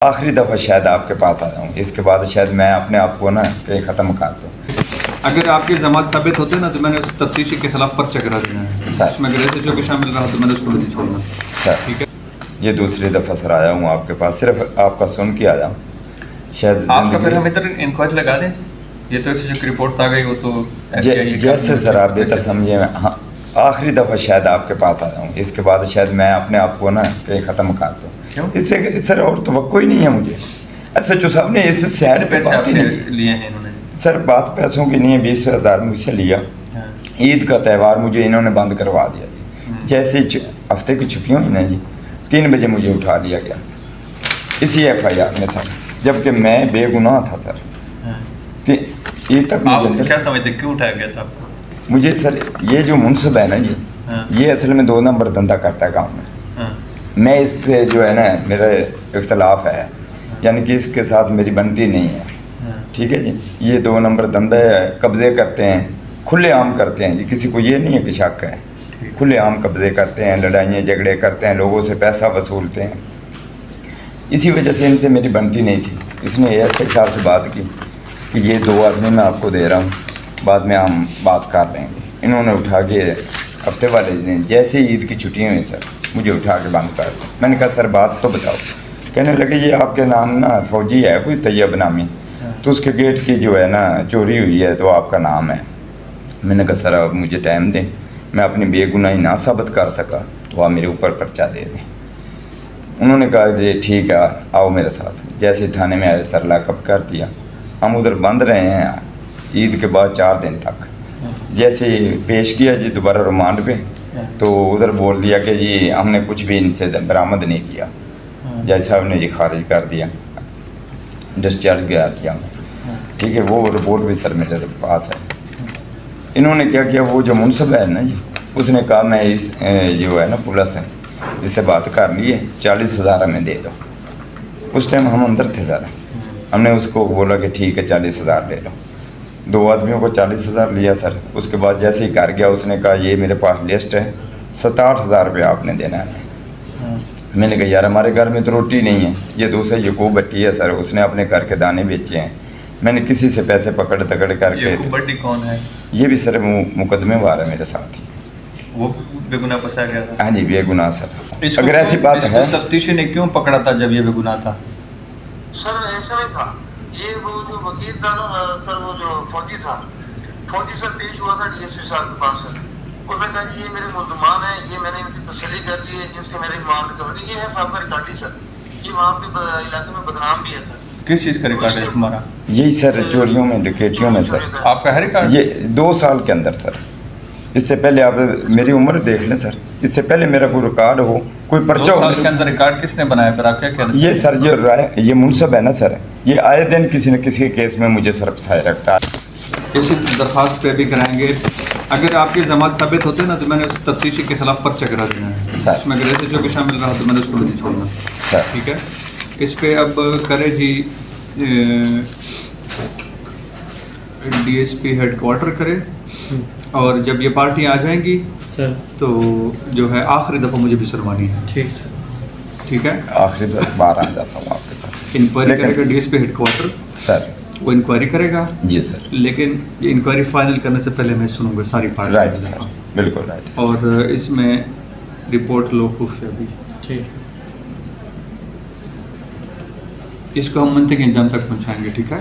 आखिरी दफ़ा शायद आपके पास आ जाऊँ, इसके बाद शायद मैं अपने आप को ना कहीं ख़त्म कर दूँ। अगर आपके जमात साबित होते ना तो मैंने उस तफ्तीशी के खिलाफ पर्चा करा देना है सर। उसमें अगर ऐसे जो शामिल रहा तो मैंने उसको नहीं छोड़ना सर। ठीक है, ये दूसरी दफ़ा सर आया हूँ आपके पास, सिर्फ आपका सुन के आ जाऊँ शायद। आपका फिर हम इधर इंक्वायरी लगा दें, ये तो ऐसे जो रिपोर्ट आ गई वो तो जैसे सर आप बेहतर समझे। हाँ, आखिरी दफ़ा शायद आपके पास आ जाऊँ, इसके बाद शायद मैं अपने आप को ना कहीं ख़त्म कर दूँ। क्यों? इससे सर और तवक्को ही नहीं है मुझे। SHO साहब ने इस साइड पे बात ही नहीं लिए हैं इन्होंने सर। बात पैसों की नहीं है, 20,000 मुझसे लिया। ईद का त्यौहार मुझे इन्होंने बंद करवा दिया जी। जैसे हफ्ते की छुट्टियाँ हुई ना जी, 3 बजे मुझे उठा लिया गया इसी FIR में था, जबकि मैं बेगुनाह था सर। ईद तक मुझे अंदर क्या समझते क्यों उठाया गया था आपको? मुझे सर ये जो मुनसब है ना जी, ये असल में 2 नंबर धंधा करता है गाँव में। मैं इससे जो है ना मेरा इख्तलाफ है, यानी कि इसके साथ मेरी बनती नहीं है। ठीक है जी, ये 2 नंबर धंधा है, कब्ज़े करते हैं, खुलेआम करते हैं जी, किसी को ये नहीं है कि शक है। खुलेआम कब्ज़े करते हैं, लड़ाइयाँ झगड़े करते हैं, लोगों से पैसा वसूलते हैं। इसी वजह से इनसे मेरी बनती नहीं थी। इसने ऐसे हिसाब से बात की कि ये 2 आदमी मैं आपको दे रहा हूँ, बाद में हम बात कर लेंगे। इन्होंने उठा के हफ्ते वाले दिन जैसे ईद की छुट्टियाँ हुई सर, मुझे उठा के बंद कर दिया। मैंने कहा सर बात तो बताओ। कहने लगे ये आपके नाम ना फौजी है कोई तैयब नामी, तो उसके गेट की जो है ना चोरी हुई है तो आपका नाम है। मैंने कहा सर अब मुझे टाइम दें, मैं अपनी बेगुनाही ना साबित कर सका तो आप मेरे ऊपर पर्चा दे दें। उन्होंने कहा जी ठीक है आओ मेरे साथ। जैसे थाने में आए सर लॉकअप कर दिया। हम उधर बंद रहे हैं ईद के बाद 4 दिन तक। जैसे पेश किया जी दोबारा रिमांड पे, तो उधर बोल दिया कि जी हमने कुछ भी इनसे बरामद नहीं किया। जज साहब ने जी खारिज कर दिया, डिस्चार्ज कर दिया। ठीक है, वो रिपोर्ट भी सर मेरे पास है। इन्होंने क्या किया, वो जो मुनसब है ना जी, उसने कहा मैं इस जो है ना पुलिस है इससे बात कर लिए, 40,000 हमें दे दो। उस टाइम हम अंदर थे सर। हमने उसको बोला कि ठीक है 40,000 ले लो। 2 आदमियों को 40,000 लिया सर। उसके बाद जैसे ही घर गया उसने कहा ये मेरे पास लिस्ट है, 67,000 रुपये आपने देना है। मैंने कहा यार हमारे घर में तो रोटी नहीं है। ये दूसरे यकूब भट्टी है सर, उसने अपने घर के दाने बेचे हैं। मैंने किसी से पैसे पकड़ तकड़ करके। यकूब भट्टी कौन है? ये भी सर मुकदमे वाला है मेरे साथ ही। वो बेगुनाह फंसाया गया था? हाँ जी बेगुनाह सर। अगर ऐसी बात है, तफ्तीशी ने क्यों पकड़ा था जब ये बेगुनाह था? सर ऐसा नहीं था, ये वो जो वकील था ना सर, वो जो फौजी था, फौजी सर पेश हुआ था DSP साहब के पास सर। उसने कहा जी ये मेरे मुल्जमान है, ये मैंने इनकी तसल्ली कर ली है, इनसे मेरी मांग कर। ये है साहब का रिकॉर्ड सर, ये वहाँ पे इलाके में बदनाम भी है सर। किस चीज़ का रिकॉर्ड है तुम्हारा? यही सर चोरियों में डकैतियों में सर। आपका है रिकॉर्ड? ये 2 साल के अंदर सर। इससे पहले आप मेरी उम्र देख लें सर, इससे पहले मेरा कोई रिकॉर्ड हो, कोई पर्चा हो। 2 साल के अंदर रिकॉर्ड किसने बनाया फिर? आप क्या कह रहे हैं? ये सर जो ये मुनसब है ना सर, ये आए दिन किसी न किसी केस में मुझे सर फंसाए रखता है। इसी दरख्वास्त पे भी कराएंगे। अगर आपके जमात साबित होते ना तो मैंने उस तफ्तीशी के खिलाफ पर्चा करा देना है सर। उसमें अगर ऐसे जो शामिल रहा तो मैंने उसको नहीं छोड़ना सर। ठीक है, इस पे अब करे जी DSP हेडक्वार्टर करे, और जब ये पार्टी आ जाएंगी सर तो जो है आखिरी दफ़ा मुझे भी सुनवानी है। ठीक सर, ठीक है, आखिरी बार आ जाता हूँ आपके पास। इंक्वायरी करेगा DSP हेडक्वार्टर सर, वो इंक्वायरी करेगा जी सर। लेकिन ये इंक्वायरी फाइनल करने से पहले मैं सुनूंगा सारी पार्टी। राइट सर, बिल्कुल राइट सर। और इसमें रिपोर्ट लो खुफिया भी ठीक, इसको हम मंतकी अंजाम तक पहुँचाएँगे। ठीक है।